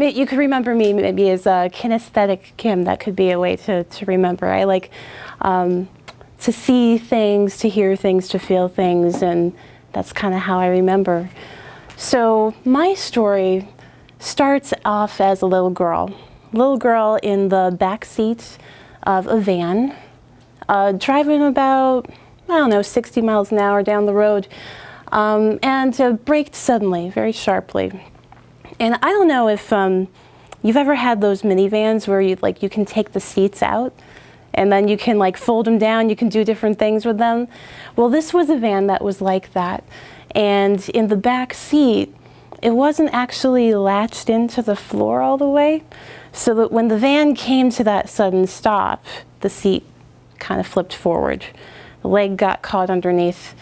You could remember me maybe as a kinesthetic Kim. That could be a way to remember. I like to see things, to hear things, to feel things, and that's kind of how I remember. So my story starts off as a little girl in the back seat of a van, driving about, I don't know, 60 miles an hour down the road, and braked suddenly, very sharply. And I don't know if you've ever had those minivans where you can take the seats out and then you can fold them down, you can do different things with them. Well, this was a van that was like that. And in the back seat, it wasn't actually latched into the floor all the way, so that when the van came to that sudden stop, the seat kind of flipped forward. The leg got caught underneath.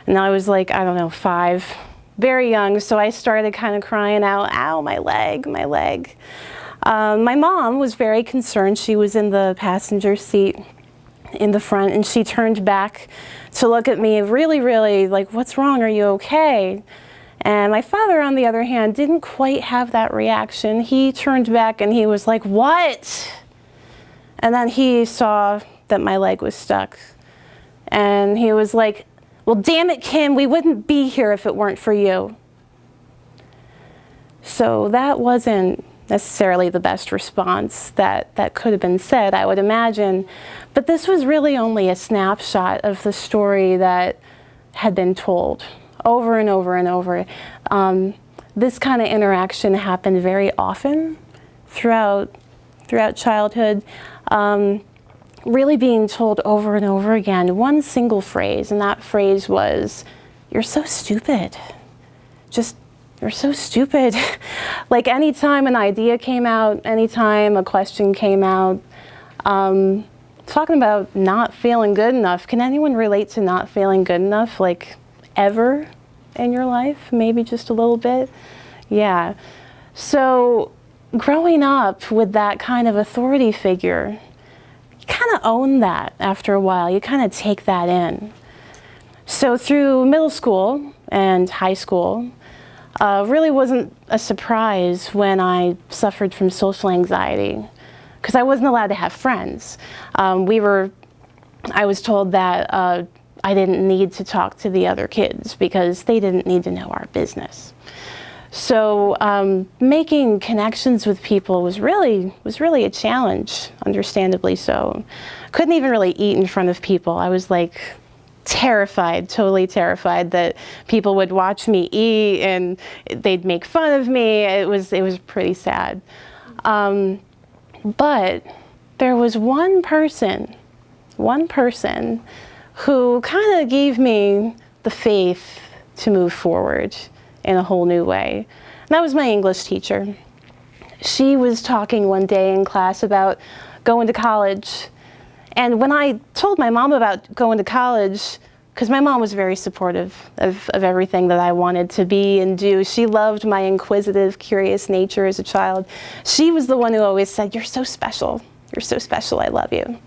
And I was I don't know, 5, very young, so I started kind of crying out, ow, my leg, my leg. My mom was very concerned. She was in the passenger seat in the front, and she turned back to look at me really, really what's wrong? Are you okay? And my father, on the other hand, didn't quite have that reaction. He turned back and he was like, what? And then he saw that my leg was stuck. And he was like, well, damn it, Kim, we wouldn't be here if it weren't for you. So that wasn't necessarily the best response that could have been said, I would imagine. But this was really only a snapshot of the story that had been told over and over and over. This kind of interaction happened very often throughout childhood. Really being told over and over again one single phrase, and that phrase was, "You're so stupid. Just, you're so stupid." Anytime an idea came out, anytime a question came out, talking about not feeling good enough. Can anyone relate to not feeling good enough, ever in your life? Maybe just a little bit? Yeah. So growing up with that kind of authority figure, kind of own that after a while. You kind of take that in. So through middle school and high school, really wasn't a surprise when I suffered from social anxiety, because I wasn't allowed to have friends. I was told that I didn't need to talk to the other kids because they didn't need to know our business. So making connections with people was really a challenge, understandably so. Couldn't even really eat in front of people. I was terrified, totally terrified that people would watch me eat and they'd make fun of me. It was pretty sad. But there was one person who kind of gave me the faith to move forward in a whole new way. And that was my English teacher. She was talking one day in class about going to college. And when I told my mom about going to college, because my mom was very supportive of everything that I wanted to be and do. She loved my inquisitive, curious nature as a child. She was the one who always said, "You're so special. You're so special. I love you."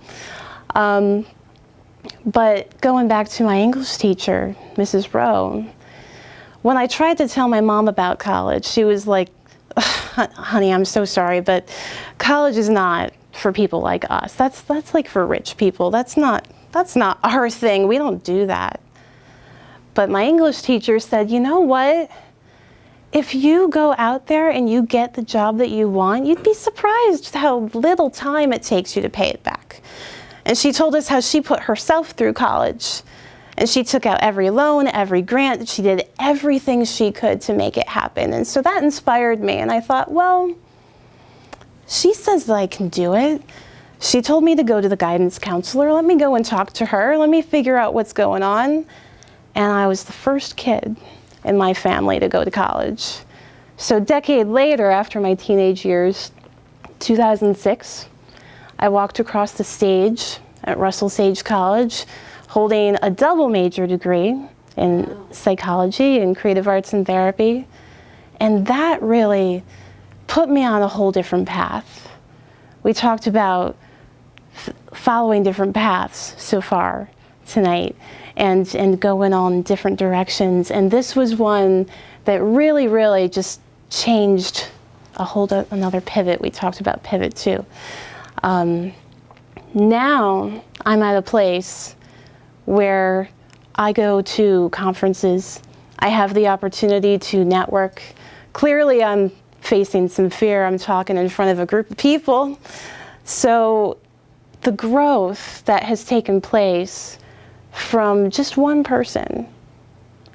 But going back to my English teacher, Mrs. Rowe, when I tried to tell my mom about college, she was like, "Honey, I'm so sorry, but college is not for people like us. That's for rich people. That's not our thing. We don't do that." But my English teacher said, "You know what? If you go out there and you get the job that you want, you'd be surprised how little time it takes you to pay it back." And she told us how she put herself through college. And she took out every loan, every grant. She did everything she could to make it happen. And so that inspired me. And I thought, well, she says that I can do it. She told me to go to the guidance counselor. Let me go and talk to her. Let me figure out what's going on. And I was the first kid in my family to go to college. So a decade later, after my teenage years, 2006, I walked across the stage at Russell Sage College holding a double major degree in psychology and creative arts and therapy. And that really put me on a whole different path. We talked about following different paths so far tonight and going on different directions. And this was one that really, really just changed another pivot. We talked about pivot too. Now I'm at a place where I go to conferences. I have the opportunity to network. Clearly I'm facing some fear. I'm talking in front of a group of people. So the growth that has taken place from just one person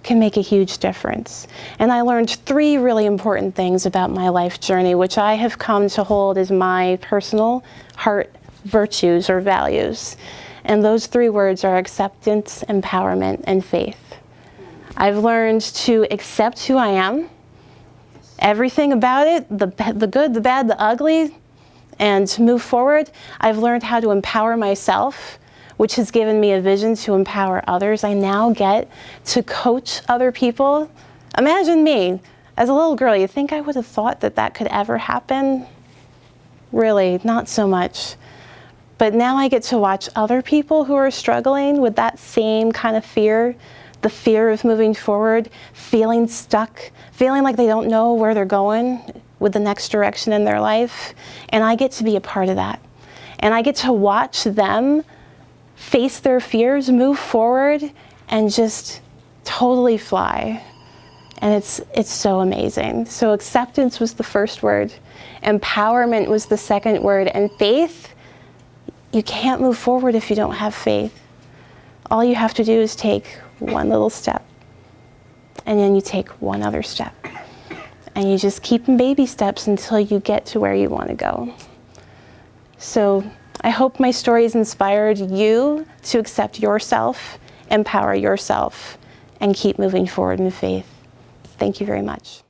can make a huge difference. And I learned 3 really important things about my life journey, which I have come to hold as my personal heart virtues or values. And those 3 words are acceptance, empowerment, and faith. I've learned to accept who I am, everything about it, the good, the bad, the ugly, and to move forward. I've learned how to empower myself, which has given me a vision to empower others. I now get to coach other people. Imagine me, as a little girl, you think I would have thought that that could ever happen? Really, not so much. But now I get to watch other people who are struggling with that same kind of fear, the fear of moving forward, feeling stuck, feeling like they don't know where they're going with the next direction in their life. And I get to be a part of that. And I get to watch them face their fears, move forward, and just totally fly. And it's so amazing. So acceptance was the first word, empowerment was the second word, and faith, you can't move forward if you don't have faith. All you have to do is take one little step, and then you take one other step. And you just keep in baby steps until you get to where you want to go. So I hope my story has inspired you to accept yourself, empower yourself, and keep moving forward in faith. Thank you very much.